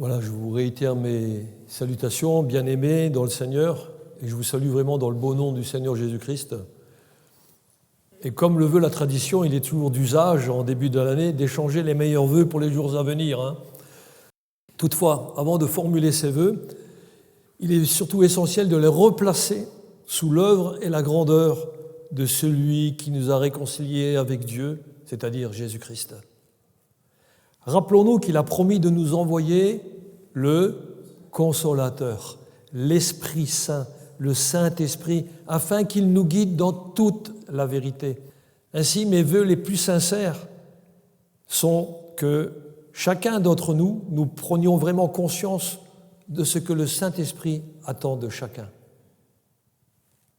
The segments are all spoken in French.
Voilà, je vous réitère mes salutations, bien-aimés dans le Seigneur, et je vous salue vraiment dans le beau nom du Seigneur Jésus-Christ. Et comme le veut la tradition, il est toujours d'usage, en début de l'année, d'échanger les meilleurs vœux pour les jours à venir. Toutefois, avant de formuler ces vœux, il est surtout essentiel de les replacer sous l'œuvre et la grandeur de celui qui nous a réconciliés avec Dieu, c'est-à-dire Jésus-Christ. Rappelons-nous qu'il a promis de nous envoyer le Consolateur, l'Esprit Saint, le Saint-Esprit, afin qu'il nous guide dans toute la vérité. Ainsi, mes vœux les plus sincères sont que chacun d'entre nous, nous prenions vraiment conscience de ce que le Saint-Esprit attend de chacun.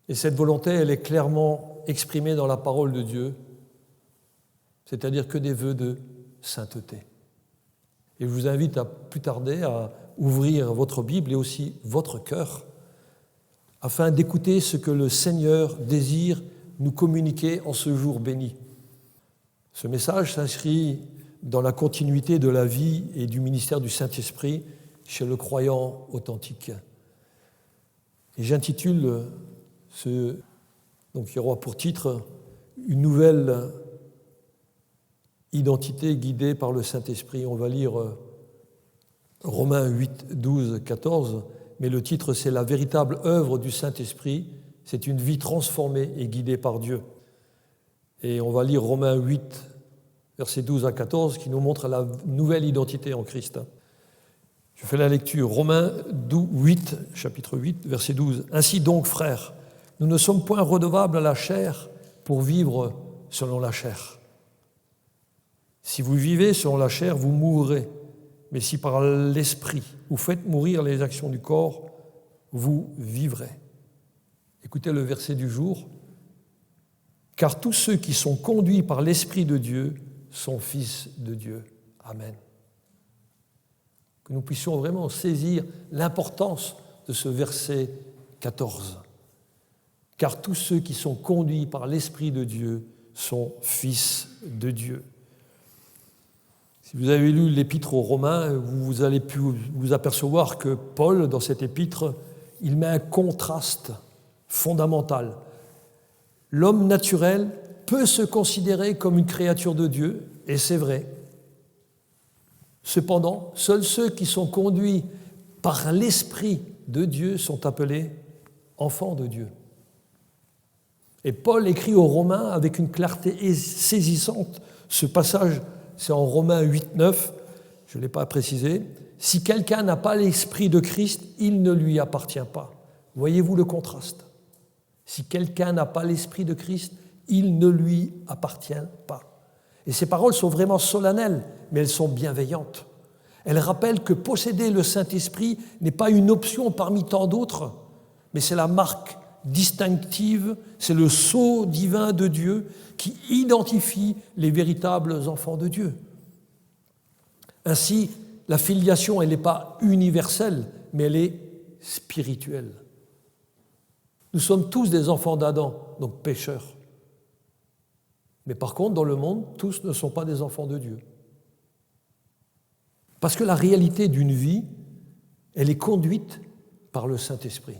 Et cette volonté, elle est clairement exprimée dans la parole de Dieu, c'est-à-dire que des vœux de sainteté. Et je vous invite à plus tarder à ouvrir votre Bible et aussi votre cœur afin d'écouter ce que le Seigneur désire nous communiquer en ce jour béni. Ce message s'inscrit dans la continuité de la vie et du ministère du Saint-Esprit chez le croyant authentique. Et j'intitule donc il y aura pour titre une nouvelle identité guidée par le Saint-Esprit. On va lire Romains 8, 12, 14, mais le titre c'est la véritable œuvre du Saint-Esprit, c'est une vie transformée et guidée par Dieu. Et on va lire Romains 8, versets 12 à 14, qui nous montre la nouvelle identité en Christ. Je fais la lecture, Romains 8, chapitre 8, verset 12. Ainsi donc, frères, nous ne sommes point redevables à la chair pour vivre selon la chair. Si vous vivez selon la chair, vous mourrez. Mais si par l'Esprit, vous faites mourir les actions du corps, vous vivrez. Écoutez le verset du jour. Car tous ceux qui sont conduits par l'Esprit de Dieu sont fils de Dieu. Amen. Que nous puissions vraiment saisir l'importance de ce verset 14. Car tous ceux qui sont conduits par l'Esprit de Dieu sont fils de Dieu. Si vous avez lu l'épître aux Romains, vous allez pu vous apercevoir que Paul, dans cette épître, il met un contraste fondamental. L'homme naturel peut se considérer comme une créature de Dieu, et c'est vrai. Cependant, seuls ceux qui sont conduits par l'Esprit de Dieu sont appelés enfants de Dieu. Et Paul écrit aux Romains avec une clarté saisissante. Ce passage, c'est en Romains 8, 9, je ne l'ai pas précisé. Si quelqu'un n'a pas l'Esprit de Christ, il ne lui appartient pas. Voyez-vous le contraste? Si quelqu'un n'a pas l'Esprit de Christ, il ne lui appartient pas. Et ces paroles sont vraiment solennelles, mais elles sont bienveillantes. Elles rappellent que posséder le Saint-Esprit n'est pas une option parmi tant d'autres, mais c'est la marque distinctive, c'est le sceau divin de Dieu qui identifie les véritables enfants de Dieu. Ainsi, la filiation, elle n'est pas universelle, mais elle est spirituelle. Nous sommes tous des enfants d'Adam, donc pécheurs. Mais par contre, dans le monde, tous ne sont pas des enfants de Dieu. Parce que la réalité d'une vie, elle est conduite par le Saint-Esprit.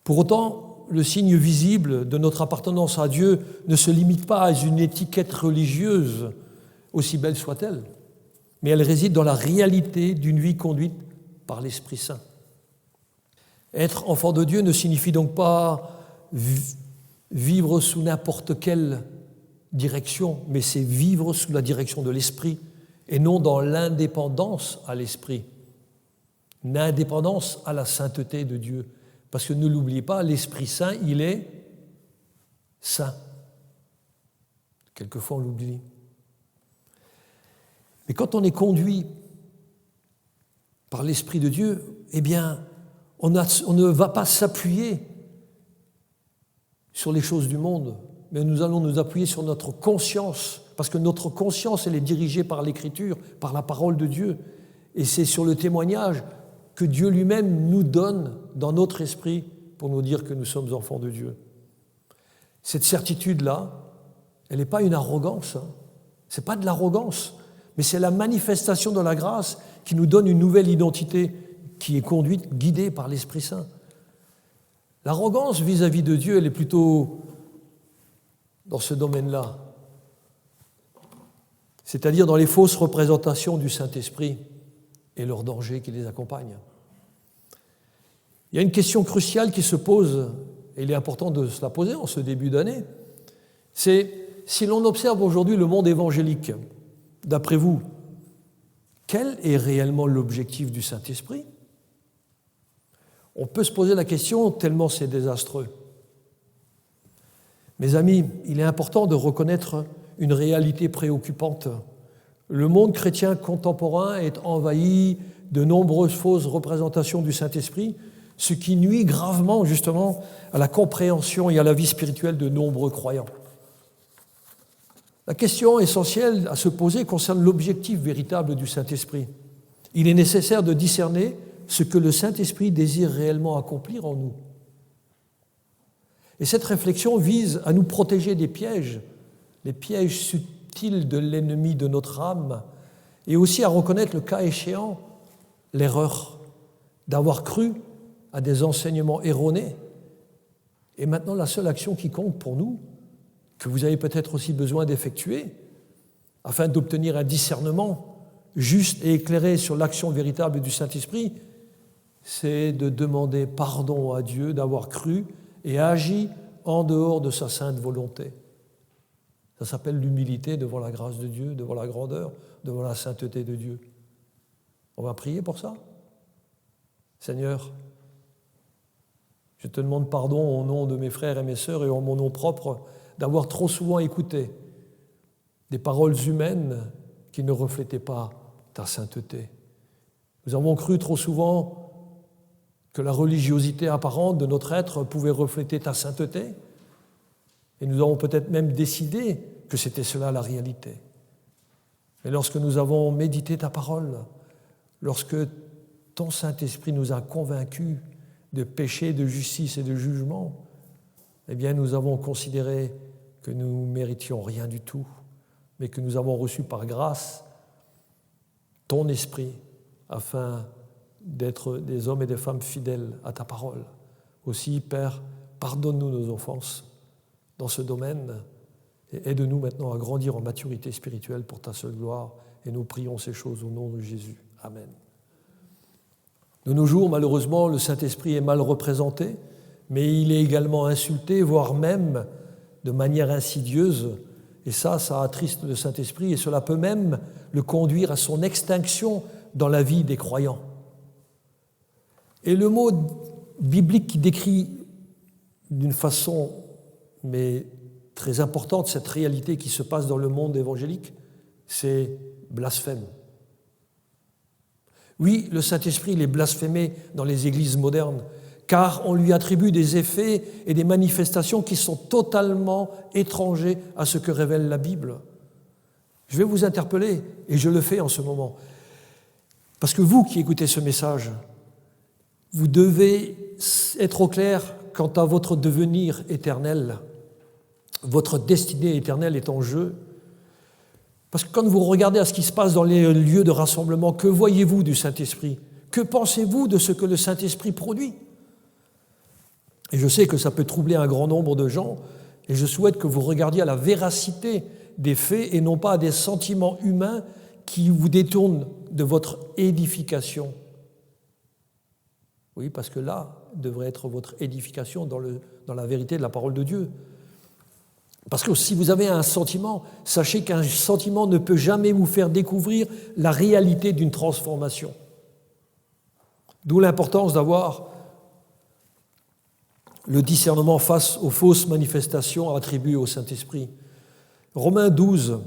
Pour autant, le signe visible de notre appartenance à Dieu ne se limite pas à une étiquette religieuse, aussi belle soit-elle, mais elle réside dans la réalité d'une vie conduite par l'Esprit Saint. Être enfant de Dieu ne signifie donc pas vivre sous n'importe quelle direction, mais c'est vivre sous la direction de l'Esprit et non dans l'indépendance à l'Esprit, l'indépendance à la sainteté de Dieu. Parce que ne l'oubliez pas, l'Esprit Saint, il est saint. Quelquefois, on l'oublie. Mais quand on est conduit par l'Esprit de Dieu, eh bien, on ne va pas s'appuyer sur les choses du monde, mais nous allons nous appuyer sur notre conscience, parce que notre conscience, elle est dirigée par l'Écriture, par la parole de Dieu, et c'est sur le témoignage que Dieu lui-même nous donne dans notre esprit pour nous dire que nous sommes enfants de Dieu. Cette certitude-là, elle n'est pas une arrogance, ce n'est pas de l'arrogance, mais c'est la manifestation de la grâce qui nous donne une nouvelle identité qui est conduite, guidée par l'Esprit Saint. L'arrogance vis-à-vis de Dieu, elle est plutôt dans ce domaine-là, c'est-à-dire dans les fausses représentations du Saint-Esprit et leurs dangers qui les accompagnent. Il y a une question cruciale qui se pose, et il est important de se la poser en ce début d'année, c'est si l'on observe aujourd'hui le monde évangélique, d'après vous, quel est réellement l'objectif du Saint-Esprit ? On peut se poser la question tellement c'est désastreux. Mes amis, il est important de reconnaître une réalité préoccupante. Le monde chrétien contemporain est envahi de nombreuses fausses représentations du Saint-Esprit, ce qui nuit gravement justement à la compréhension et à la vie spirituelle de nombreux croyants. La question essentielle à se poser concerne l'objectif véritable du Saint-Esprit. Il est nécessaire de discerner ce que le Saint-Esprit désire réellement accomplir en nous. Et cette réflexion vise à nous protéger des pièges, les pièges subtils de l'ennemi de notre âme, et aussi à reconnaître le cas échéant l'erreur d'avoir cru à des enseignements erronés. Et maintenant, la seule action qui compte pour nous, que vous avez peut-être aussi besoin d'effectuer, afin d'obtenir un discernement juste et éclairé sur l'action véritable du Saint-Esprit, c'est de demander pardon à Dieu d'avoir cru et agi en dehors de sa sainte volonté. Ça s'appelle l'humilité devant la grâce de Dieu, devant la grandeur, devant la sainteté de Dieu. On va prier pour ça ? Seigneur, je te demande pardon au nom de mes frères et mes sœurs et en mon nom propre d'avoir trop souvent écouté des paroles humaines qui ne reflétaient pas ta sainteté. Nous avons cru trop souvent que la religiosité apparente de notre être pouvait refléter ta sainteté, et nous avons peut-être même décidé que c'était cela la réalité. Mais lorsque nous avons médité ta parole, lorsque ton Saint-Esprit nous a convaincus de péché, de justice et de jugement, eh bien nous avons considéré que nous ne méritions rien du tout, mais que nous avons reçu par grâce ton esprit afin d'être des hommes et des femmes fidèles à ta parole. Aussi, Père, pardonne-nous nos offenses dans ce domaine et aide-nous maintenant à grandir en maturité spirituelle pour ta seule gloire. Et nous prions ces choses au nom de Jésus. Amen. De nos jours, malheureusement, le Saint-Esprit est mal représenté, mais il est également insulté, voire même de manière insidieuse. Et ça attriste le Saint-Esprit et cela peut même le conduire à son extinction dans la vie des croyants. Et le mot biblique qui décrit d'une façon mais très importante cette réalité qui se passe dans le monde évangélique, c'est blasphème. Oui, le Saint-Esprit il est blasphémé dans les églises modernes, car on lui attribue des effets et des manifestations qui sont totalement étrangers à ce que révèle la Bible. Je vais vous interpeller, et je le fais en ce moment, parce que vous qui écoutez ce message, vous devez être au clair quant à votre devenir éternel. Votre destinée éternelle est en jeu. Parce que quand vous regardez à ce qui se passe dans les lieux de rassemblement, que voyez-vous du Saint-Esprit ? Que pensez-vous de ce que le Saint-Esprit produit ? Et je sais que ça peut troubler un grand nombre de gens, et je souhaite que vous regardiez à la véracité des faits et non pas à des sentiments humains qui vous détournent de votre édification. Oui, parce que là devrait être votre édification dans la vérité de la parole de Dieu. Parce que si vous avez un sentiment, sachez qu'un sentiment ne peut jamais vous faire découvrir la réalité d'une transformation. D'où l'importance d'avoir le discernement face aux fausses manifestations attribuées au Saint-Esprit. Romains 12,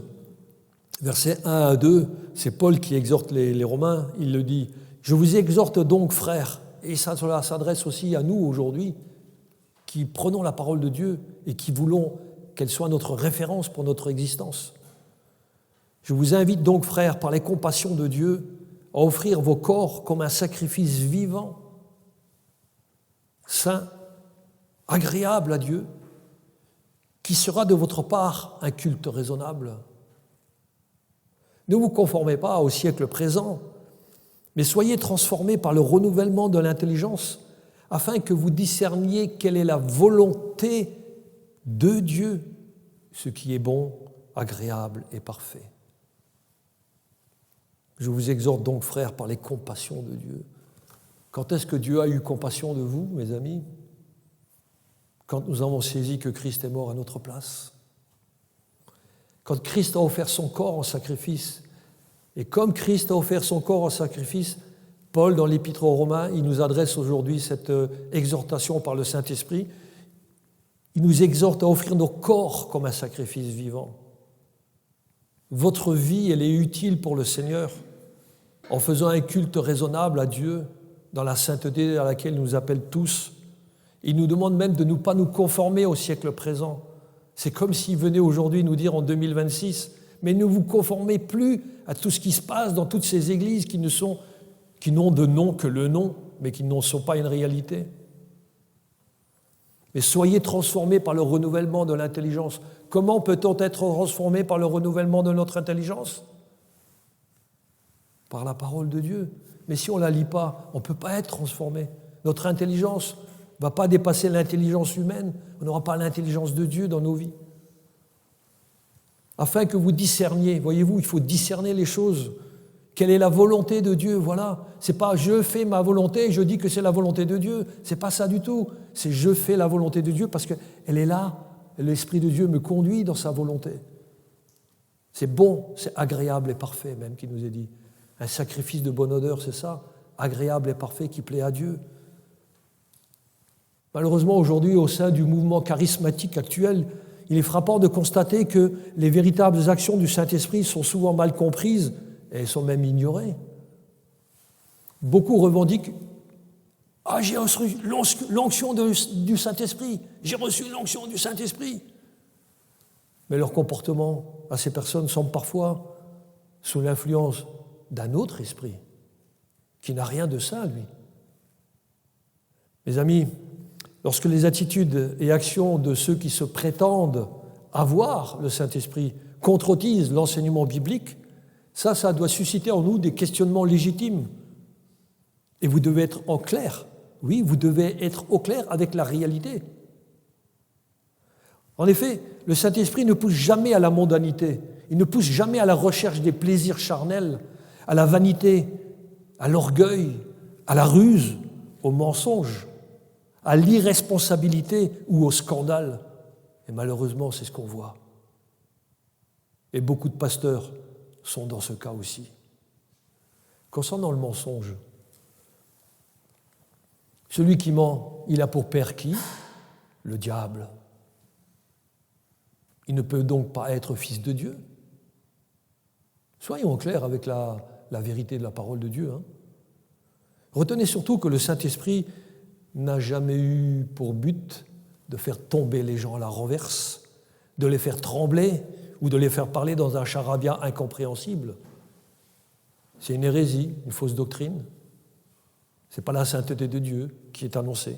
versets 1 à 2, c'est Paul qui exhorte les Romains, il le dit « Je vous exhorte donc, frères », et ça s'adresse aussi à nous aujourd'hui, qui prenons la parole de Dieu et qui voulons qu'elle soit notre référence pour notre existence. Je vous invite donc, frères, par les compassions de Dieu, à offrir vos corps comme un sacrifice vivant, saint, agréable à Dieu, qui sera de votre part un culte raisonnable. Ne vous conformez pas au siècle présent, mais soyez transformés par le renouvellement de l'intelligence, afin que vous discerniez quelle est la volonté de Dieu, ce qui est bon, agréable et parfait. Je vous exhorte donc, frères, par les compassions de Dieu. Quand est-ce que Dieu a eu compassion de vous, mes amis? Quand nous avons saisi que Christ est mort à notre place. Quand Christ a offert son corps en sacrifice. Et comme Christ a offert son corps en sacrifice, Paul, dans l'Épître aux Romains, il nous adresse aujourd'hui cette exhortation par le Saint-Esprit. Il nous exhorte à offrir nos corps comme un sacrifice vivant. Votre vie, elle est utile pour le Seigneur, en faisant un culte raisonnable à Dieu, dans la sainteté à laquelle il nous appelle tous. Il nous demande même de ne pas nous conformer au siècle présent. C'est comme s'il venait aujourd'hui nous dire en 2026, mais ne vous conformez plus à tout ce qui se passe dans toutes ces églises qui n'ont de nom que le nom, mais qui ne sont pas une réalité. Mais soyez transformés par le renouvellement de l'intelligence. Comment peut-on être transformé par le renouvellement de notre intelligence? Par la parole de Dieu. Mais si on ne la lit pas, on ne peut pas être transformé. Notre intelligence ne va pas dépasser l'intelligence humaine. On n'aura pas l'intelligence de Dieu dans nos vies. Afin que vous discerniez, voyez-vous, il faut discerner les choses. Quelle est la volonté de Dieu? Voilà. C'est pas je fais ma volonté et je dis que c'est la volonté de Dieu. C'est pas ça du tout. C'est je fais la volonté de Dieu parce qu'elle est là. L'Esprit de Dieu me conduit dans sa volonté. C'est bon, c'est agréable et parfait même qui nous est dit. Un sacrifice de bonne odeur, c'est ça, agréable et parfait qui plaît à Dieu. Malheureusement, aujourd'hui, au sein du mouvement charismatique actuel, il est frappant de constater que les véritables actions du Saint-Esprit sont souvent mal comprises et sont même ignorées. Beaucoup revendiquent « Ah, j'ai reçu l'onction du Saint-Esprit, j'ai reçu l'onction du Saint-Esprit ». Mais leur comportement à ces personnes semble parfois sous l'influence d'un autre esprit qui n'a rien de ça, lui. Mes amis, lorsque les attitudes et actions de ceux qui se prétendent avoir le Saint-Esprit contredisent l'enseignement biblique, ça doit susciter en nous des questionnements légitimes. Et vous devez être en clair. Oui, vous devez être au clair avec la réalité. En effet, le Saint-Esprit ne pousse jamais à la mondanité. Il ne pousse jamais à la recherche des plaisirs charnels, à la vanité, à l'orgueil, à la ruse, au mensonge, à l'irresponsabilité ou au scandale. Et malheureusement, c'est ce qu'on voit. Et beaucoup de pasteurs sont dans ce cas aussi. Concernant le mensonge, celui qui ment, il a pour père qui? Le diable. Il ne peut donc pas être fils de Dieu. Soyons clairs avec la vérité de la parole de Dieu. Retenez surtout que le Saint-Esprit n'a jamais eu pour but de faire tomber les gens à la renverse, de les faire trembler ou de les faire parler dans un charabia incompréhensible. C'est une hérésie, une fausse doctrine. Ce n'est pas la sainteté de Dieu qui est annoncée.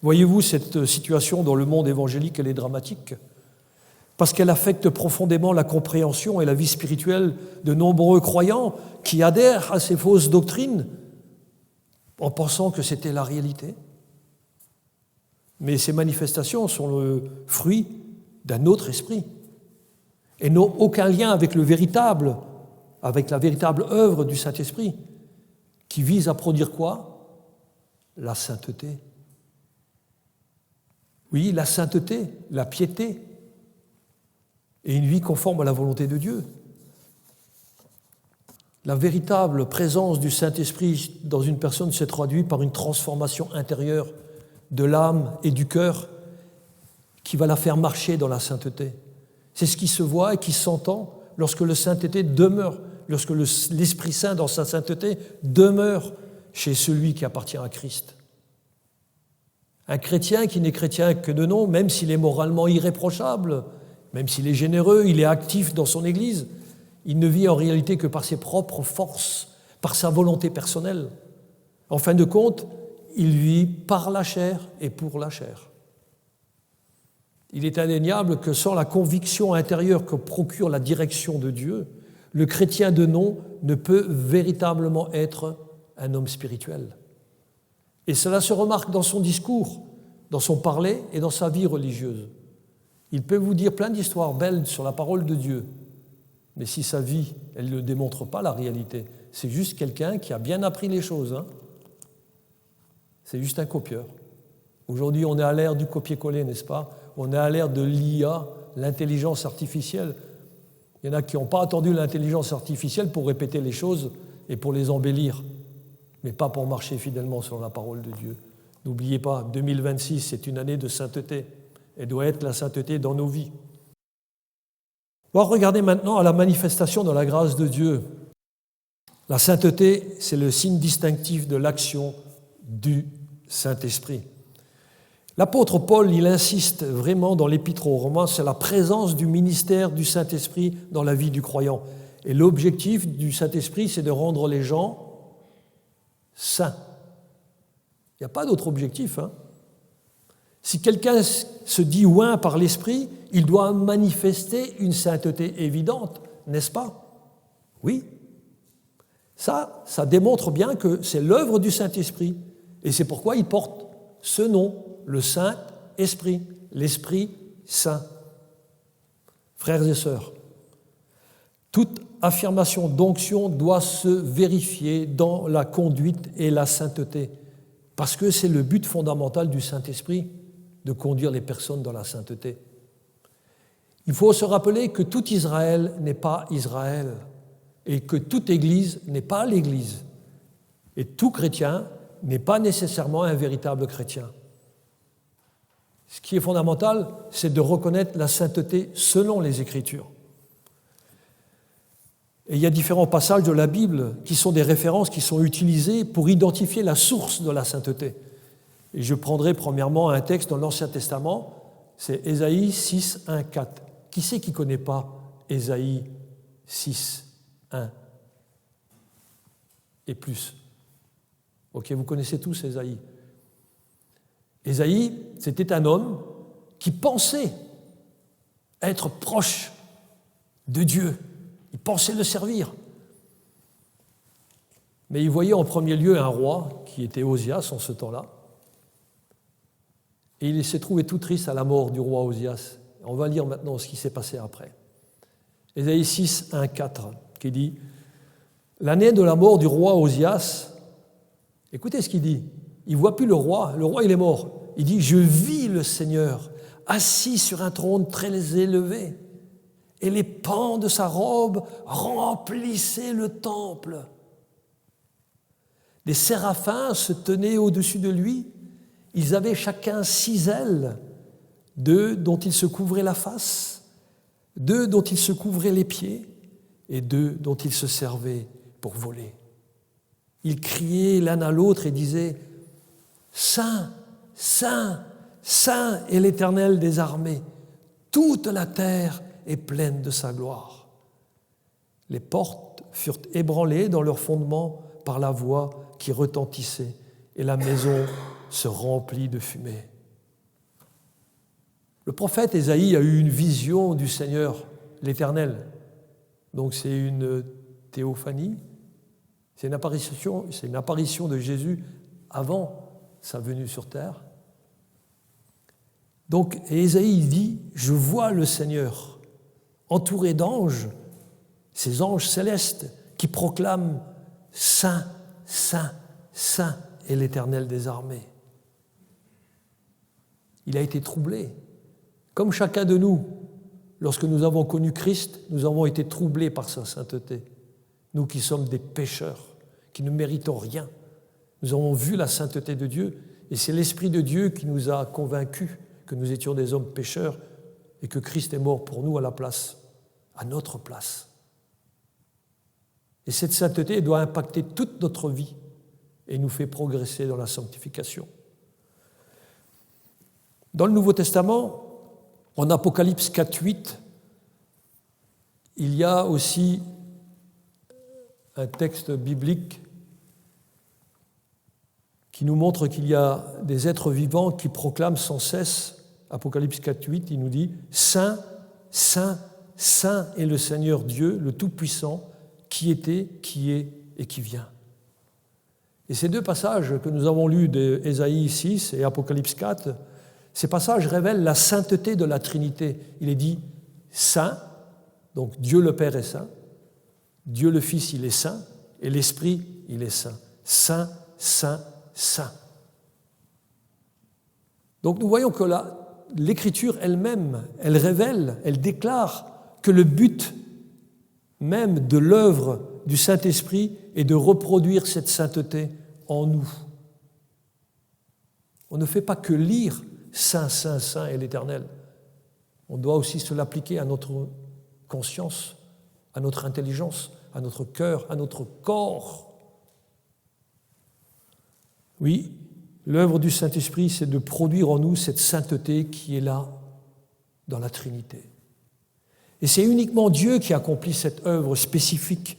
Voyez-vous, cette situation dans le monde évangélique, elle est dramatique parce qu'elle affecte profondément la compréhension et la vie spirituelle de nombreux croyants qui adhèrent à ces fausses doctrines en pensant que c'était la réalité. Mais ces manifestations sont le fruit d'un autre esprit et n'ont aucun lien avec la véritable œuvre du Saint-Esprit qui vise à produire quoi? La sainteté. Oui, la sainteté, la piété et une vie conforme à la volonté de Dieu. La véritable présence du Saint-Esprit dans une personne se traduit par une transformation intérieure de l'âme et du cœur qui va la faire marcher dans la sainteté. C'est ce qui se voit et qui s'entend lorsque le sainteté demeure, lorsque l'Esprit Saint dans sa sainteté demeure chez celui qui appartient à Christ. Un chrétien qui n'est chrétien que de nom, même s'il est moralement irréprochable, même s'il est généreux, il est actif dans son Église, il ne vit en réalité que par ses propres forces, par sa volonté personnelle. En fin de compte, il vit par la chair et pour la chair. il est indéniable que sans la conviction intérieure que procure la direction de Dieu, le chrétien de nom ne peut véritablement être un homme spirituel. Et cela se remarque dans son discours, dans son parler et dans sa vie religieuse. Il peut vous dire plein d'histoires belles sur la parole de Dieu, mais si sa vie, elle ne démontre pas la réalité, c'est juste quelqu'un qui a bien appris les choses. Hein. C'est juste un copieur. Aujourd'hui, on est à l'ère du copier-coller, n'est-ce pas? On est à l'ère de l'IA, l'intelligence artificielle. Il y en a qui n'ont pas attendu l'intelligence artificielle pour répéter les choses et pour les embellir, mais pas pour marcher fidèlement sur la parole de Dieu. N'oubliez pas, 2026, c'est une année de sainteté. Elle doit être la sainteté dans nos vies. On va regarder maintenant à la manifestation de la grâce de Dieu. La sainteté, c'est le signe distinctif de l'action du Saint-Esprit. L'apôtre Paul, il insiste vraiment dans l'Épître aux Romains sur la présence du ministère du Saint-Esprit dans la vie du croyant. Et l'objectif du Saint-Esprit, c'est de rendre les gens saints. Il n'y a pas d'autre objectif. Hein. Si quelqu'un se dit oint par l'Esprit, il doit manifester une sainteté évidente, n'est-ce pas? Oui. Ça démontre bien que c'est l'œuvre du Saint-Esprit. Et c'est pourquoi il porte ce nom, le Saint-Esprit, l'Esprit Saint. Frères et sœurs, toute affirmation d'onction doit se vérifier dans la conduite et la sainteté, parce que c'est le but fondamental du Saint-Esprit, de conduire les personnes dans la sainteté. Il faut se rappeler que tout Israël n'est pas Israël, et que toute Église n'est pas l'Église, et tout chrétien n'est pas nécessairement un véritable chrétien. Ce qui est fondamental, c'est de reconnaître la sainteté selon les Écritures. Et il y a différents passages de la Bible qui sont des références qui sont utilisées pour identifier la source de la sainteté. Et je prendrai premièrement un texte dans l'Ancien Testament, c'est Ésaïe 6, 1, 4. Qui c'est qui ne connaît pas Ésaïe 6, 1 et plus? Ok, vous connaissez tous Ésaïe. Ésaïe, c'était un homme qui pensait être proche de Dieu. Il pensait le servir. Mais il voyait en premier lieu un roi, qui était Osias en ce temps-là. Et il s'est trouvé tout triste à la mort du roi Osias. On va lire maintenant ce qui s'est passé après. Ésaïe 6, 1, 4, qui dit « L'année de la mort du roi Osias », écoutez ce qu'il dit, il ne voit plus le roi il est mort. Il dit « Je vis le Seigneur assis sur un trône très élevé, et les pans de sa robe remplissaient le temple. Des séraphins se tenaient au-dessus de lui, ils avaient chacun 6 ailes, 2 dont ils se couvraient la face, 2 dont ils se couvraient les pieds, et 2 dont ils se servaient pour voler. Ils criaient l'un à l'autre et disaient « Saint, Saint, Saint est l'Éternel des armées, toute la terre est pleine de sa gloire. » Les portes furent ébranlées dans leur fondement par la voix qui retentissait, et la maison se remplit de fumée. Le prophète Ésaïe a eu une vision du Seigneur, l'Éternel. Donc c'est une théophanie, c'est une apparition de Jésus avant sa venue sur terre. Donc Ésaïe dit « Je vois le Seigneur entouré d'anges, ces anges célestes qui proclament « Saint, Saint, Saint est l'Éternel des armées ». Il a été troublé. Comme chacun de nous, lorsque nous avons connu Christ, nous avons été troublés par sa sainteté. Nous qui sommes des pécheurs, qui ne méritons rien, nous avons vu la sainteté de Dieu, et c'est l'Esprit de Dieu qui nous a convaincus que nous étions des hommes pécheurs et que Christ est mort pour nous à la place, à notre place. Et cette sainteté doit impacter toute notre vie et nous fait progresser dans la sanctification. Dans le Nouveau Testament, en Apocalypse 4.8, il y a aussi un texte biblique qui nous montre qu'il y a des êtres vivants qui proclament sans cesse Apocalypse 4:8, il nous dit « Saint, Saint, Saint est le Seigneur Dieu, le Tout-Puissant, qui était, qui est et qui vient. » Et ces deux passages que nous avons lus d'Ésaïe 6 et Apocalypse 4, ces passages révèlent la sainteté de la Trinité. Il est dit « Saint », donc Dieu le Père est saint, Dieu le Fils, il est saint, et l'Esprit, il est saint. Saint, saint, saint. Donc nous voyons que l'Écriture elle-même, elle révèle, elle déclare que le but même de l'œuvre du Saint-Esprit est de reproduire cette sainteté en nous. On ne fait pas que lire « Saint, Saint, Saint est l'Éternel ». On doit aussi se l'appliquer à notre conscience, à notre intelligence, à notre cœur, à notre corps. Oui, l'œuvre du Saint-Esprit, c'est de produire en nous cette sainteté qui est là dans la Trinité. Et c'est uniquement Dieu qui accomplit cette œuvre spécifique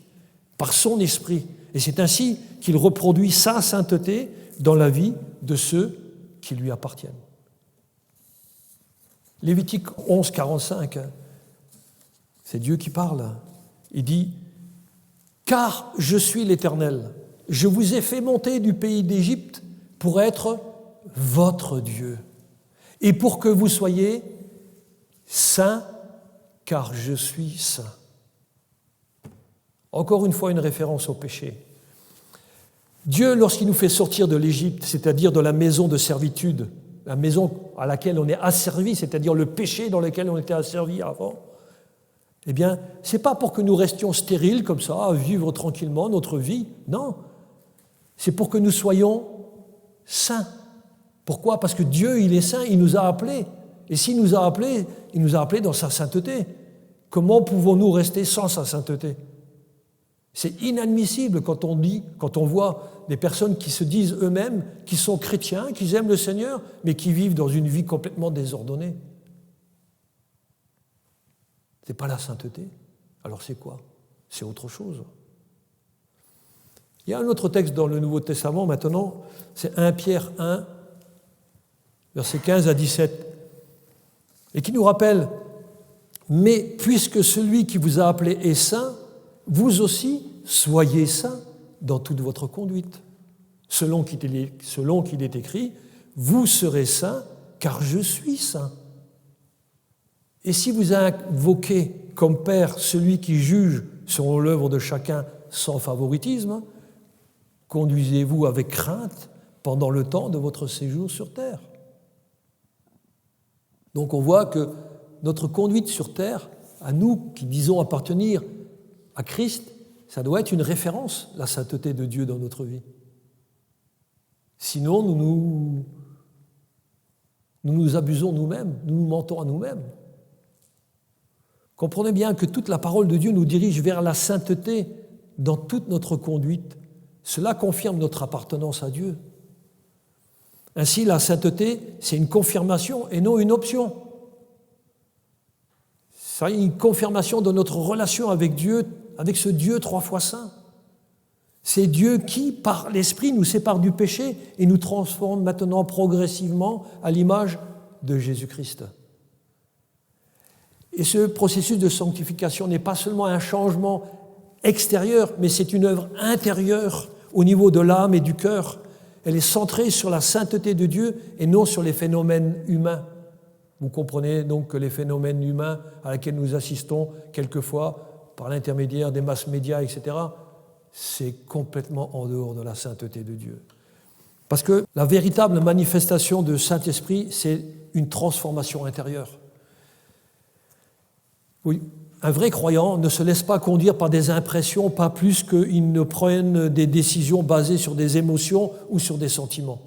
par son Esprit. Et c'est ainsi qu'il reproduit sa sainteté dans la vie de ceux qui lui appartiennent. Lévitique 11, 45, c'est Dieu qui parle. Il dit « Car je suis l'Éternel, je vous ai fait monter du pays d'Égypte pour être votre Dieu, et pour que vous soyez saints, car je suis saint. » Encore une fois, une référence au péché. Dieu, lorsqu'il nous fait sortir de l'Égypte, c'est-à-dire de la maison de servitude, la maison à laquelle on est asservi, c'est-à-dire le péché dans lequel on était asservi avant, eh bien, ce n'est pas pour que nous restions stériles comme ça, à vivre tranquillement notre vie, non. C'est pour que nous soyons saints. Pourquoi ? Parce que Dieu, il est saint, il nous a appelés. Et s'il nous a appelés, il nous a appelés dans sa sainteté. Comment pouvons-nous rester sans sa sainteté ? C'est inadmissible quand on voit des personnes qui se disent eux-mêmes, qui sont chrétiens, qui aiment le Seigneur, mais qui vivent dans une vie complètement désordonnée. Ce n'est pas la sainteté. Alors c'est quoi ? C'est autre chose. Il y a un autre texte dans le Nouveau Testament maintenant, c'est 1 Pierre 1, versets 15 à 17, et qui nous rappelle « Mais puisque celui qui vous a appelé est saint, vous aussi soyez saints dans toute votre conduite. Selon qu'il est écrit, vous serez saints, car je suis saint. Et si vous invoquez comme Père celui qui juge selon l'œuvre de chacun sans favoritisme, conduisez-vous avec crainte pendant le temps de votre séjour sur terre. » Donc on voit que notre conduite sur terre, à nous qui disons appartenir à Christ, ça doit être une référence, la sainteté de Dieu dans notre vie. Sinon, nous nous abusons nous-mêmes, nous nous mentons à nous-mêmes. Comprenez bien que toute la parole de Dieu nous dirige vers la sainteté dans toute notre conduite. Cela confirme notre appartenance à Dieu. Ainsi, la sainteté, c'est une confirmation et non une option. C'est une confirmation de notre relation avec Dieu, avec ce Dieu 3 fois saint. C'est Dieu qui, par l'Esprit, nous sépare du péché et nous transforme maintenant progressivement à l'image de Jésus-Christ. Et ce processus de sanctification n'est pas seulement un changement extérieur, mais c'est une œuvre intérieure au niveau de l'âme et du cœur. Elle est centrée sur la sainteté de Dieu et non sur les phénomènes humains. Vous comprenez donc que les phénomènes humains à lesquels nous assistons quelquefois par l'intermédiaire des masses médias, etc., c'est complètement en dehors de la sainteté de Dieu. Parce que la véritable manifestation de Saint-Esprit, c'est une transformation intérieure. Oui, un vrai croyant ne se laisse pas conduire par des impressions, pas plus qu'il ne prenne des décisions basées sur des émotions ou sur des sentiments.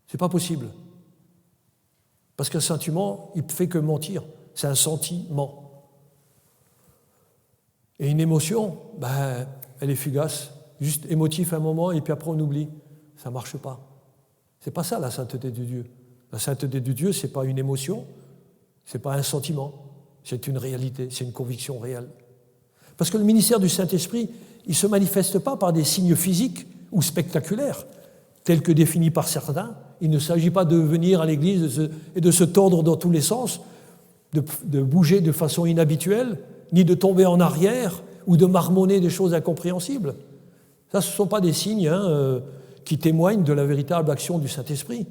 C'est pas possible. Parce qu'un sentiment, il ne fait que mentir. C'est un sentiment. Et une émotion, elle est fugace, juste émotif un moment et puis après on oublie. Ça ne marche pas. Ce n'est pas ça la sainteté de Dieu. La sainteté de Dieu, ce n'est pas une émotion, ce n'est pas un sentiment, c'est une réalité, c'est une conviction réelle. Parce que le ministère du Saint-Esprit, il ne se manifeste pas par des signes physiques ou spectaculaires, tels que définis par certains, Il ne s'agit pas de venir à l'église et de se tordre dans tous les sens, de bouger de façon inhabituelle, ni de tomber en arrière ou de marmonner des choses incompréhensibles. Ça, ce ne sont pas des signes qui témoignent de la véritable action du Saint-Esprit.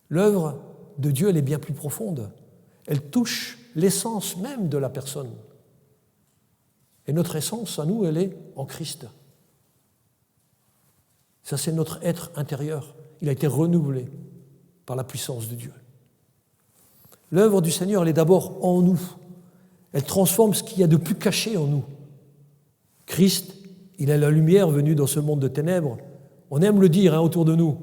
L'œuvre de Dieu, elle est bien plus profonde. Elle touche l'essence même de la personne. Et notre essence, à nous, elle est en Christ. Ça, c'est notre être intérieur. Il a été renouvelé par la puissance de Dieu. L'œuvre du Seigneur, elle est d'abord en nous. Elle transforme ce qu'il y a de plus caché en nous. Christ, il est la lumière venue dans ce monde de ténèbres. On aime le dire autour de nous.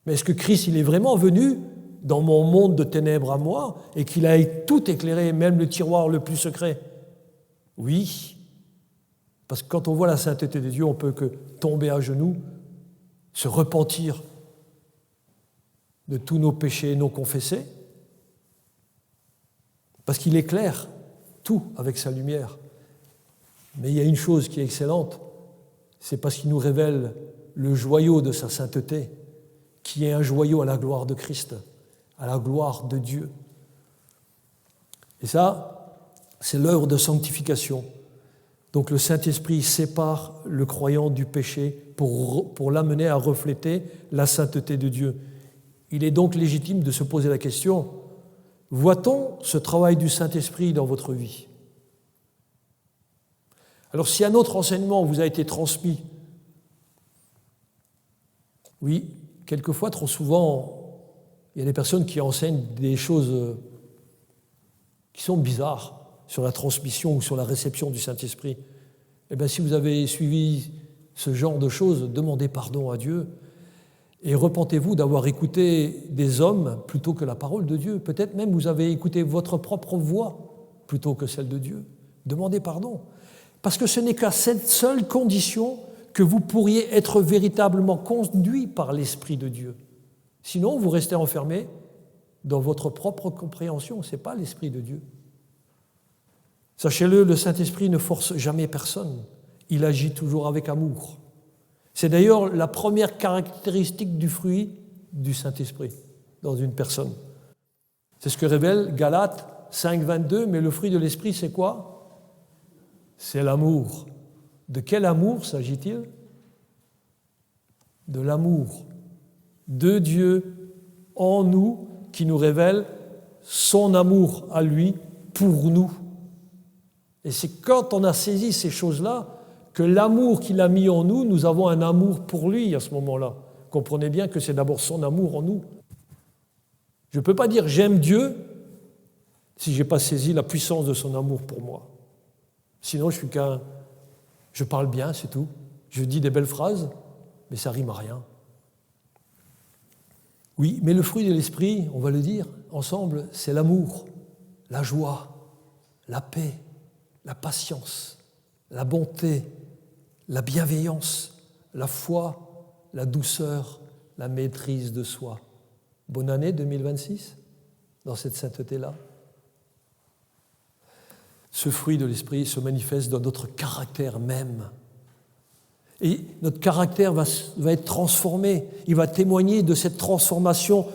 Mais est-ce que Christ, il est vraiment venu dans mon monde de ténèbres à moi et qu'il a tout éclairé, même le tiroir le plus secret? Oui, parce que quand on voit la sainteté de Dieu, on ne peut que tomber à genoux, se repentir de tous nos péchés non confessés, parce qu'il éclaire tout avec sa lumière. Mais il y a une chose qui est excellente, c'est parce qu'il nous révèle le joyau de sa sainteté, qui est un joyau à la gloire de Christ, à la gloire de Dieu. Et ça, c'est l'œuvre de sanctification. Donc le Saint-Esprit sépare le croyant du péché pour l'amener à refléter la sainteté de Dieu. Il est donc légitime de se poser la question, voit-on ce travail du Saint-Esprit dans votre vie? Alors si un autre enseignement vous a été transmis, oui, quelquefois, trop souvent, il y a des personnes qui enseignent des choses qui sont bizarres sur la transmission ou sur la réception du Saint-Esprit. Eh bien, si vous avez suivi ce genre de choses, demandez pardon à Dieu et repentez-vous d'avoir écouté des hommes plutôt que la parole de Dieu. Peut-être même vous avez écouté votre propre voix plutôt que celle de Dieu. Demandez pardon. Parce que ce n'est qu'à cette seule condition que vous pourriez être véritablement conduit par l'Esprit de Dieu. Sinon, vous restez enfermé dans votre propre compréhension. Ce n'est pas l'Esprit de Dieu. Sachez-le, le Saint-Esprit ne force jamais personne. Il agit toujours avec amour. C'est d'ailleurs la première caractéristique du fruit du Saint-Esprit dans une personne. C'est ce que révèle Galates 5, 22, mais le fruit de l'Esprit, c'est quoi? C'est l'amour. De quel amour s'agit-il? De l'amour de Dieu en nous qui nous révèle son amour à lui pour nous. Et c'est quand on a saisi ces choses-là que l'amour qu'il a mis en nous, nous avons un amour pour lui à ce moment-là. Comprenez bien que c'est d'abord son amour en nous. Je ne peux pas dire j'aime Dieu si je n'ai pas saisi la puissance de son amour pour moi. Sinon, je parle bien, c'est tout. Je dis des belles phrases, mais ça rime à rien. Oui, mais le fruit de l'esprit, on va le dire ensemble, c'est l'amour, la joie, la paix, la patience, la bonté, la bienveillance, la foi, la douceur, la maîtrise de soi. Bonne année 2026 dans cette sainteté-là. Ce fruit de l'esprit se manifeste dans notre caractère même. Et notre caractère va être transformé. Il va témoigner de cette transformation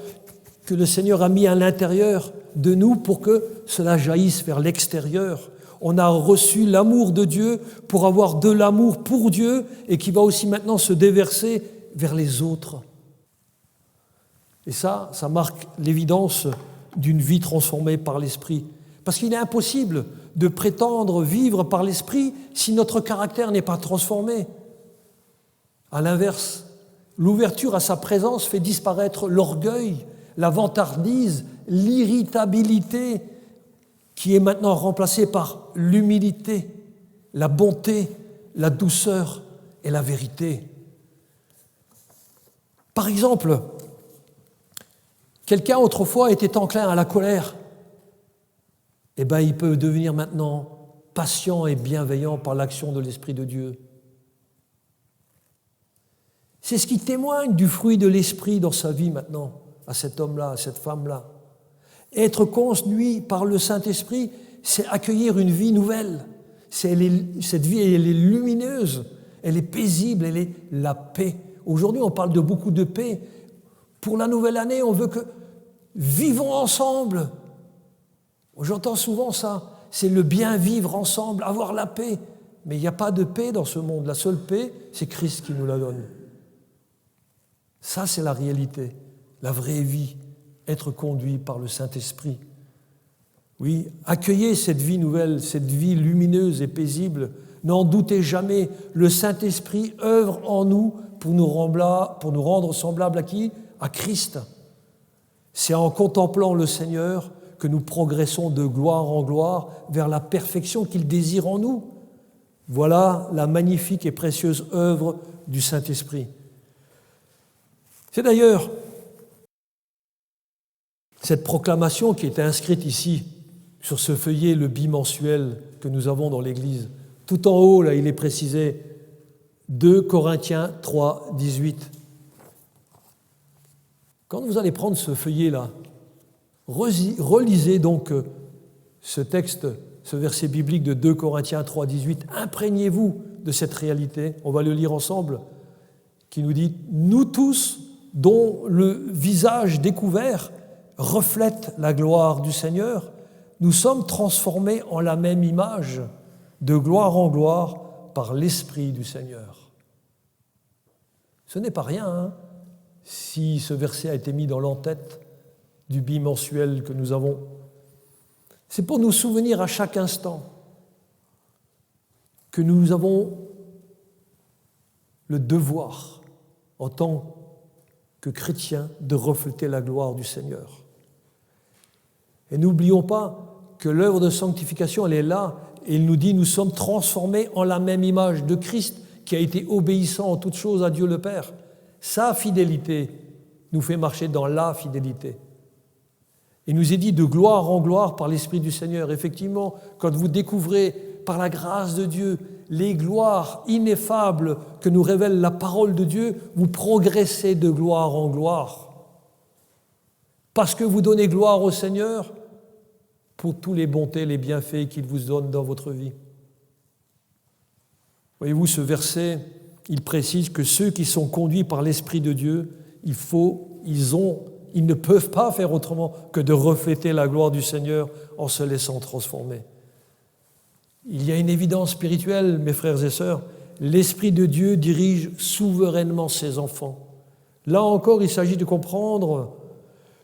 que le Seigneur a mis à l'intérieur de nous pour que cela jaillisse vers l'extérieur. On a reçu l'amour de Dieu pour avoir de l'amour pour Dieu et qui va aussi maintenant se déverser vers les autres. Et ça marque l'évidence d'une vie transformée par l'Esprit. Parce qu'il est impossible de prétendre vivre par l'Esprit si notre caractère n'est pas transformé. À l'inverse, l'ouverture à sa présence fait disparaître l'orgueil, la vantardise, l'irritabilité, qui est maintenant remplacée par l'humilité, la bonté, la douceur et la vérité. Par exemple, quelqu'un autrefois était enclin à la colère. Eh bien, il peut devenir maintenant patient et bienveillant par l'action de l'Esprit de Dieu. C'est ce qui témoigne du fruit de l'Esprit dans sa vie maintenant, à cet homme-là, à cette femme-là. Être conduit par le Saint-Esprit, c'est accueillir une vie nouvelle. Cette vie, elle est lumineuse, elle est paisible, elle est la paix. Aujourd'hui, on parle de beaucoup de paix. Pour la nouvelle année, on veut que vivons ensemble. J'entends souvent ça. C'est le bien vivre ensemble, avoir la paix. Mais il n'y a pas de paix dans ce monde. La seule paix, c'est Christ qui nous la donne. Ça, c'est la réalité, la vraie vie, être conduit par le Saint-Esprit. Oui, accueillez cette vie nouvelle, cette vie lumineuse et paisible. N'en doutez jamais, le Saint-Esprit œuvre en nous pour nous rendre semblables à qui ? À Christ. C'est en contemplant le Seigneur que nous progressons de gloire en gloire vers la perfection qu'il désire en nous. Voilà la magnifique et précieuse œuvre du Saint-Esprit. C'est d'ailleurs cette proclamation qui est inscrite ici, sur ce feuillet, le bimensuel que nous avons dans l'Église. Tout en haut, là, il est précisé 2 Corinthiens 3, 18. Quand vous allez prendre ce feuillet-là, relisez donc ce texte, ce verset biblique de 2 Corinthiens 3, 18. Imprégnez-vous de cette réalité. On va le lire ensemble, qui nous dit « Nous tous, dont le visage découvert reflète la gloire du Seigneur, nous sommes transformés en la même image, de gloire en gloire, par l'Esprit du Seigneur. » Ce n'est pas rien, hein, si ce verset a été mis dans l'entête du bimensuel que nous avons. C'est pour nous souvenir à chaque instant que nous avons le devoir, en tant que chrétiens, de refléter la gloire du Seigneur. Et n'oublions pas que l'œuvre de sanctification, elle est là, et il nous dit, nous sommes transformés en la même image de Christ, qui a été obéissant en toutes choses à Dieu le Père. Sa fidélité nous fait marcher dans la fidélité. Il nous est dit de gloire en gloire par l'Esprit du Seigneur. Effectivement, quand vous découvrez par la grâce de Dieu les gloires ineffables que nous révèle la parole de Dieu, vous progressez de gloire en gloire. Parce que vous donnez gloire au Seigneur pour tous les bontés, les bienfaits qu'il vous donne dans votre vie. Voyez-vous, ce verset, il précise que ceux qui sont conduits par l'Esprit de Dieu, ils ne peuvent pas faire autrement que de refléter la gloire du Seigneur en se laissant transformer. Il y a une évidence spirituelle, mes frères et sœurs, l'Esprit de Dieu dirige souverainement ses enfants. Là encore, il s'agit de comprendre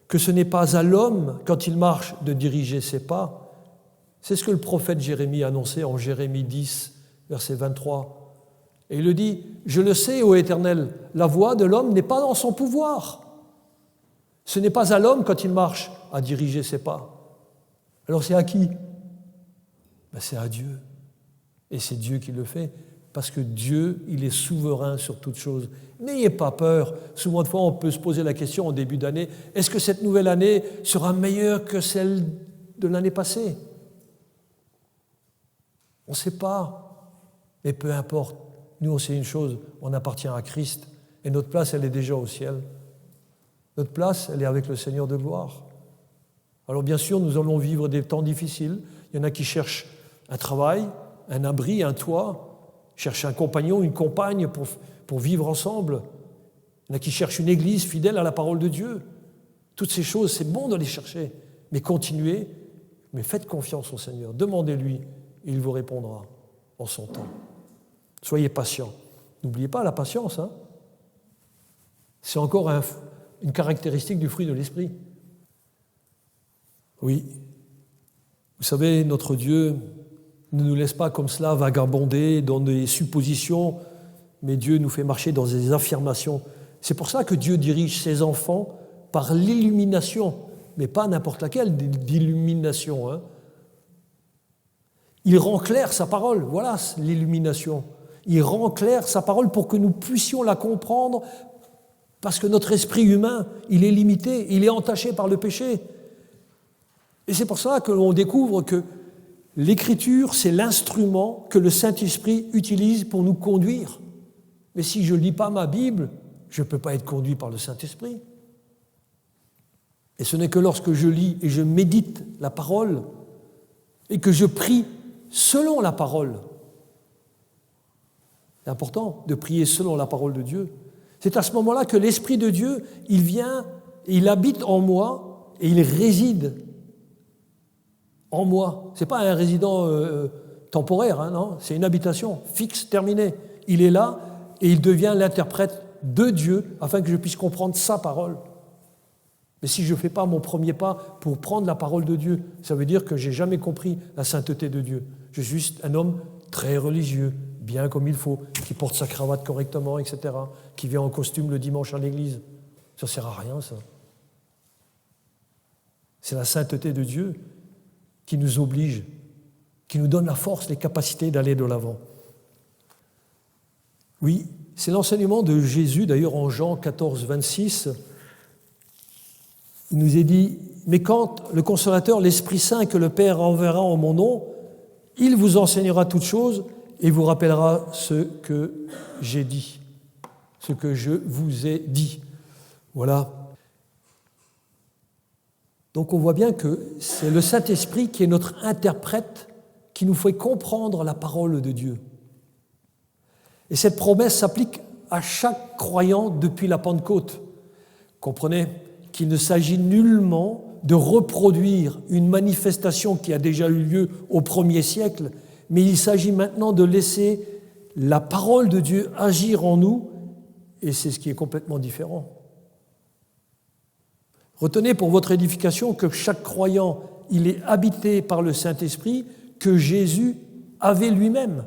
que ce n'est pas à l'homme, quand il marche, de diriger ses pas. C'est ce que le prophète Jérémie annonçait en Jérémie 10, verset 23. Et il le dit, « Je le sais, ô Éternel, la voie de l'homme n'est pas dans son pouvoir. Ce n'est pas à l'homme, quand il marche, à diriger ses pas. » Alors c'est à qui ? C'est à Dieu. Et c'est Dieu qui le fait, parce que Dieu, il est souverain sur toutes choses. N'ayez pas peur. Souvent de fois, on peut se poser la question en début d'année, est-ce que cette nouvelle année sera meilleure que celle de l'année passée ? On ne sait pas, mais peu importe. Nous, on sait une chose, on appartient à Christ, et notre place, elle est déjà au ciel. Notre place, elle est avec le Seigneur de gloire. Alors bien sûr, nous allons vivre des temps difficiles. Il y en a qui cherchent un travail, un abri, un toit, cherchent un compagnon, une compagne pour vivre ensemble. Il y en a qui cherchent une église fidèle à la parole de Dieu. Toutes ces choses, c'est bon de les chercher, mais continuez, mais faites confiance au Seigneur. Demandez-lui, il vous répondra en son temps. Soyez patients. N'oubliez pas la patience, hein. C'est encore une caractéristique du fruit de l'Esprit. Oui, vous savez, notre Dieu ne nous laisse pas comme cela vagabonder dans des suppositions, mais Dieu nous fait marcher dans des affirmations. C'est pour ça que Dieu dirige ses enfants par l'illumination, mais pas n'importe laquelle d'illumination, hein. Il rend clair sa parole, voilà l'illumination. Il rend clair sa parole pour que nous puissions la comprendre, parce que notre esprit humain, il est limité, il est entaché par le péché. Et c'est pour ça que l'on découvre que l'Écriture, c'est l'instrument que le Saint-Esprit utilise pour nous conduire. Mais si je ne lis pas ma Bible, je ne peux pas être conduit par le Saint-Esprit. Et ce n'est que lorsque je lis et je médite la parole et que je prie selon la parole. C'est important de prier selon la parole de Dieu. C'est à ce moment-là que l'Esprit de Dieu, il vient, il habite en moi et il réside en moi. Ce n'est pas un résident temporaire, hein, non, c'est une habitation fixe, terminée. Il est là et il devient l'interprète de Dieu afin que je puisse comprendre sa parole. Mais si je ne fais pas mon premier pas pour prendre la parole de Dieu, ça veut dire que je n'ai jamais compris la sainteté de Dieu. Je suis juste un homme très religieux, bien comme il faut, qui porte sa cravate correctement, etc., qui vient en costume le dimanche à l'église. Ça ne sert à rien, ça. C'est la sainteté de Dieu qui nous oblige, qui nous donne la force, les capacités d'aller de l'avant. Oui, c'est l'enseignement de Jésus, d'ailleurs en Jean 14, 26, il nous est dit, mais quand le Consolateur, l'Esprit Saint que le Père enverra en mon nom, il vous enseignera toutes choses et vous rappellera ce que j'ai dit, ce que je vous ai dit. Voilà. Donc on voit bien que c'est le Saint-Esprit qui est notre interprète, qui nous fait comprendre la parole de Dieu. Et cette promesse s'applique à chaque croyant depuis la Pentecôte. Comprenez qu'il ne s'agit nullement de reproduire une manifestation qui a déjà eu lieu au 1er siècle, mais il s'agit maintenant de laisser la parole de Dieu agir en nous, et c'est ce qui est complètement différent. Retenez pour votre édification que chaque croyant, il est habité par le Saint-Esprit que Jésus avait lui-même.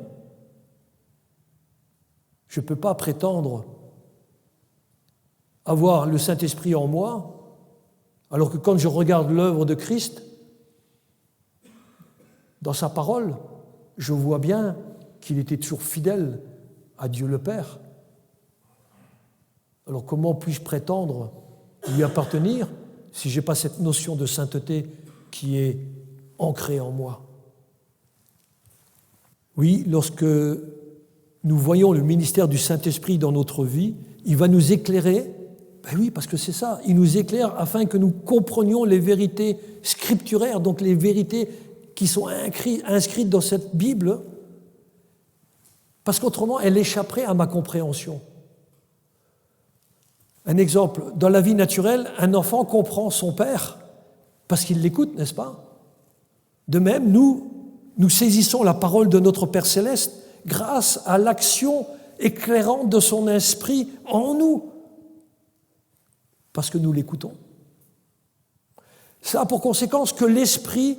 Je ne peux pas prétendre avoir le Saint-Esprit en moi, alors que quand je regarde l'œuvre de Christ, dans sa parole, je vois bien qu'il était toujours fidèle à Dieu le Père. Alors comment puis-je prétendre lui appartenir si je n'ai pas cette notion de sainteté qui est ancrée en moi? Oui, lorsque nous voyons le ministère du Saint-Esprit dans notre vie, il va nous éclairer. Ben oui, parce que c'est ça, il nous éclaire afin que nous comprenions les vérités scripturaires, donc les vérités qui sont inscrites dans cette Bible, parce qu'autrement, elle échapperait à ma compréhension. Un exemple, dans la vie naturelle, un enfant comprend son père parce qu'il l'écoute, n'est-ce pas? De même, nous saisissons la parole de notre Père céleste grâce à l'action éclairante de son esprit en nous, parce que nous l'écoutons. Ça a pour conséquence que l'Esprit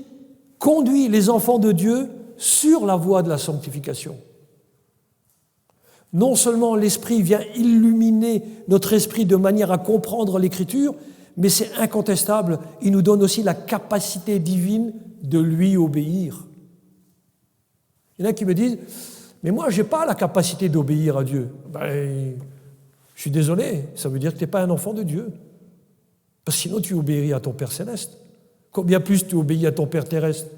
conduit les enfants de Dieu sur la voie de la sanctification. Non seulement l'Esprit vient illuminer notre esprit de manière à comprendre l'Écriture, mais c'est incontestable, il nous donne aussi la capacité divine de lui obéir. Il y en a qui me disent « Mais moi, je n'ai pas la capacité d'obéir à Dieu. » Ben, je suis désolé, ça veut dire que tu n'es pas un enfant de Dieu. Parce que sinon, tu obéirais à ton Père céleste. Combien plus tu obéis à ton Père terrestre?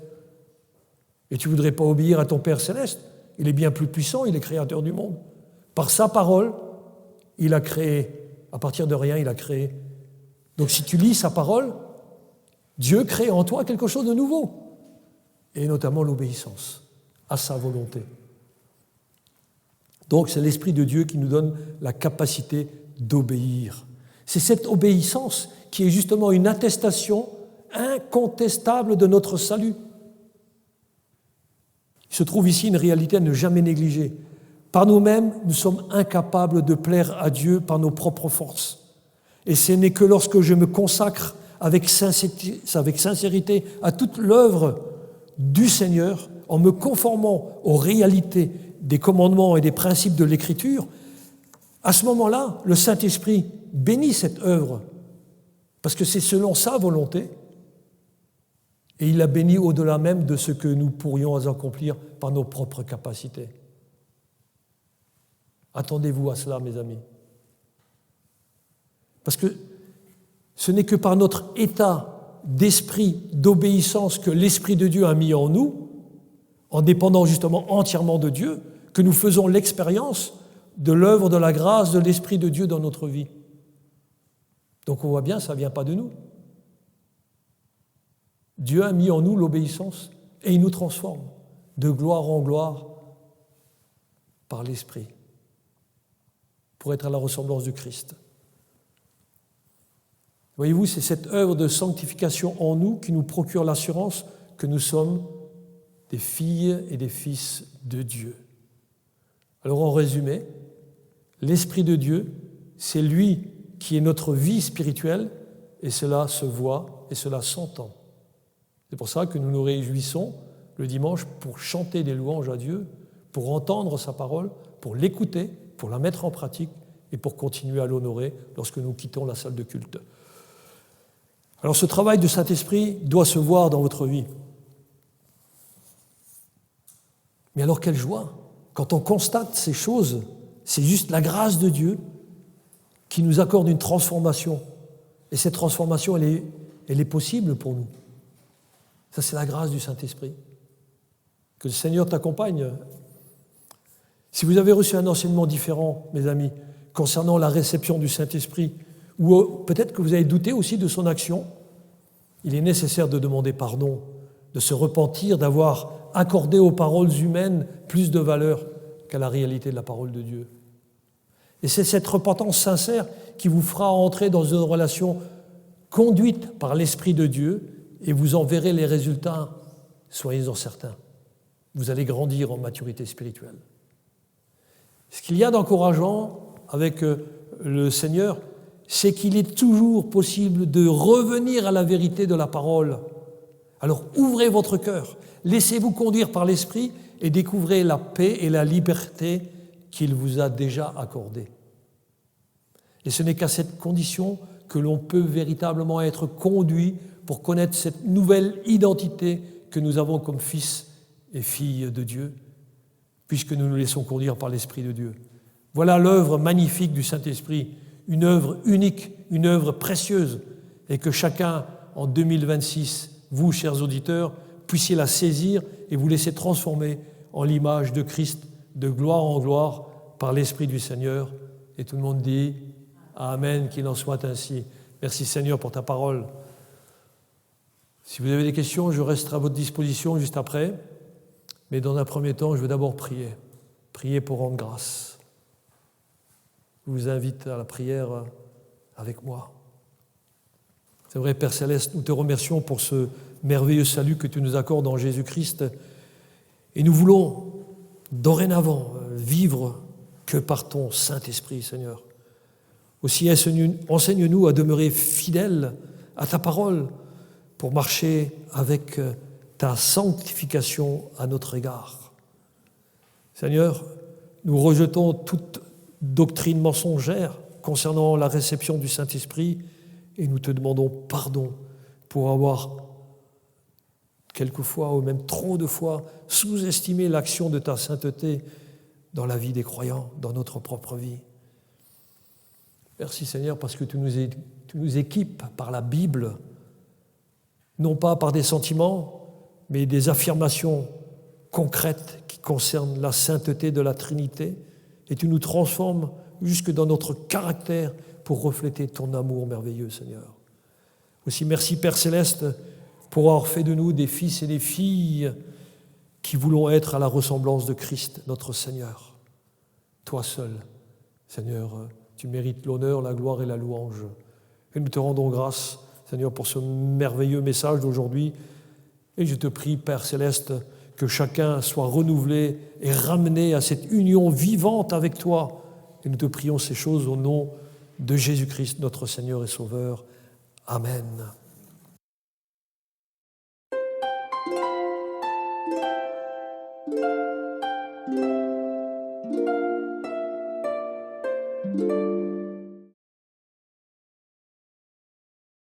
Et tu ne voudrais pas obéir à ton Père céleste? Il est bien plus puissant, il est créateur du monde. Par sa parole, il a créé. À partir de rien, il a créé. Donc si tu lis sa parole, Dieu crée en toi quelque chose de nouveau. Et notamment l'obéissance à sa volonté. Donc c'est l'Esprit de Dieu qui nous donne la capacité d'obéir. C'est cette obéissance qui est justement une attestation incontestable de notre salut. Il se trouve ici une réalité à ne jamais négliger. Par nous-mêmes, nous sommes incapables de plaire à Dieu par nos propres forces. Et ce n'est que lorsque je me consacre avec sincérité à toute l'œuvre du Seigneur, en me conformant aux réalités des commandements et des principes de l'Écriture, à ce moment-là, le Saint-Esprit bénit cette œuvre, parce que c'est selon sa volonté, et il la bénit au-delà même de ce que nous pourrions accomplir par nos propres capacités. Attendez-vous à cela, mes amis. Parce que ce n'est que par notre état d'esprit, d'obéissance que l'Esprit de Dieu a mis en nous, en dépendant justement entièrement de Dieu, que nous faisons l'expérience de l'œuvre de la grâce de l'Esprit de Dieu dans notre vie. Donc on voit bien, ça ne vient pas de nous. Dieu a mis en nous l'obéissance et il nous transforme de gloire en gloire par l'Esprit. pour être à la ressemblance du Christ. Voyez-vous, c'est cette œuvre de sanctification en nous qui nous procure l'assurance que nous sommes des filles et des fils de Dieu. Alors en résumé, l'Esprit de Dieu, c'est lui qui est notre vie spirituelle et cela se voit et cela s'entend. C'est pour ça que nous nous réjouissons le dimanche pour chanter des louanges à Dieu, pour entendre sa parole, pour l'écouter, pour la mettre en pratique et pour continuer à l'honorer lorsque nous quittons la salle de culte. Alors ce travail de Saint-Esprit doit se voir dans votre vie. Mais alors quelle joie! Quand on constate ces choses, c'est juste la grâce de Dieu qui nous accorde une transformation. Et cette transformation, elle est possible pour nous. Ça, c'est la grâce du Saint-Esprit. Que le Seigneur t'accompagne. Si vous avez reçu un enseignement différent, mes amis, concernant la réception du Saint-Esprit, ou peut-être que vous avez douté aussi de son action, il est nécessaire de demander pardon, de se repentir, d'avoir accordé aux paroles humaines plus de valeur qu'à la réalité de la parole de Dieu. Et c'est cette repentance sincère qui vous fera entrer dans une relation conduite par l'Esprit de Dieu et vous en verrez les résultats, soyez-en certains. Vous allez grandir en maturité spirituelle. Ce qu'il y a d'encourageant avec le Seigneur, c'est qu'il est toujours possible de revenir à la vérité de la parole. Alors ouvrez votre cœur, laissez-vous conduire par l'Esprit et découvrez la paix et la liberté qu'il vous a déjà accordées. Et ce n'est qu'à cette condition que l'on peut véritablement être conduit pour connaître cette nouvelle identité que nous avons comme fils et filles de Dieu, puisque nous nous laissons conduire par l'Esprit de Dieu. Voilà l'œuvre magnifique du Saint-Esprit, une œuvre unique, une œuvre précieuse, et que chacun, en 2026, vous, chers auditeurs, puissiez la saisir et vous laisser transformer en l'image de Christ, de gloire en gloire, par l'Esprit du Seigneur. Et tout le monde dit Amen, qu'il en soit ainsi. Merci Seigneur pour ta parole. Si vous avez des questions, je resterai à votre disposition juste après. Mais dans un premier temps, je vais d'abord prier. Prier pour rendre grâce. Je vous invite à la prière avec moi. C'est vrai, Père Céleste, nous te remercions pour ce merveilleux salut que tu nous accordes en Jésus-Christ. Et nous voulons dorénavant vivre que par ton Saint-Esprit, Seigneur. Aussi, enseigne-nous à demeurer fidèles à ta parole pour marcher avec ta sanctification à notre égard. Seigneur, nous rejetons toute doctrine mensongère concernant la réception du Saint-Esprit et nous te demandons pardon pour avoir quelquefois, ou même trop de fois, sous-estimé l'action de ta sainteté dans la vie des croyants, dans notre propre vie. Merci Seigneur parce que tu nous équipes par la Bible, non pas par des sentiments, mais des affirmations concrètes qui concernent la sainteté de la Trinité, et tu nous transformes jusque dans notre caractère pour refléter ton amour merveilleux, Seigneur. Aussi, merci Père Céleste pour avoir fait de nous des fils et des filles qui voulons être à la ressemblance de Christ, notre Seigneur. Toi seul, Seigneur, tu mérites l'honneur, la gloire et la louange. Et nous te rendons grâce, Seigneur, pour ce merveilleux message d'aujourd'hui. Et je te prie, Père Céleste, que chacun soit renouvelé et ramené à cette union vivante avec toi. Et nous te prions ces choses au nom de Jésus-Christ, notre Seigneur et Sauveur. Amen. Thank you.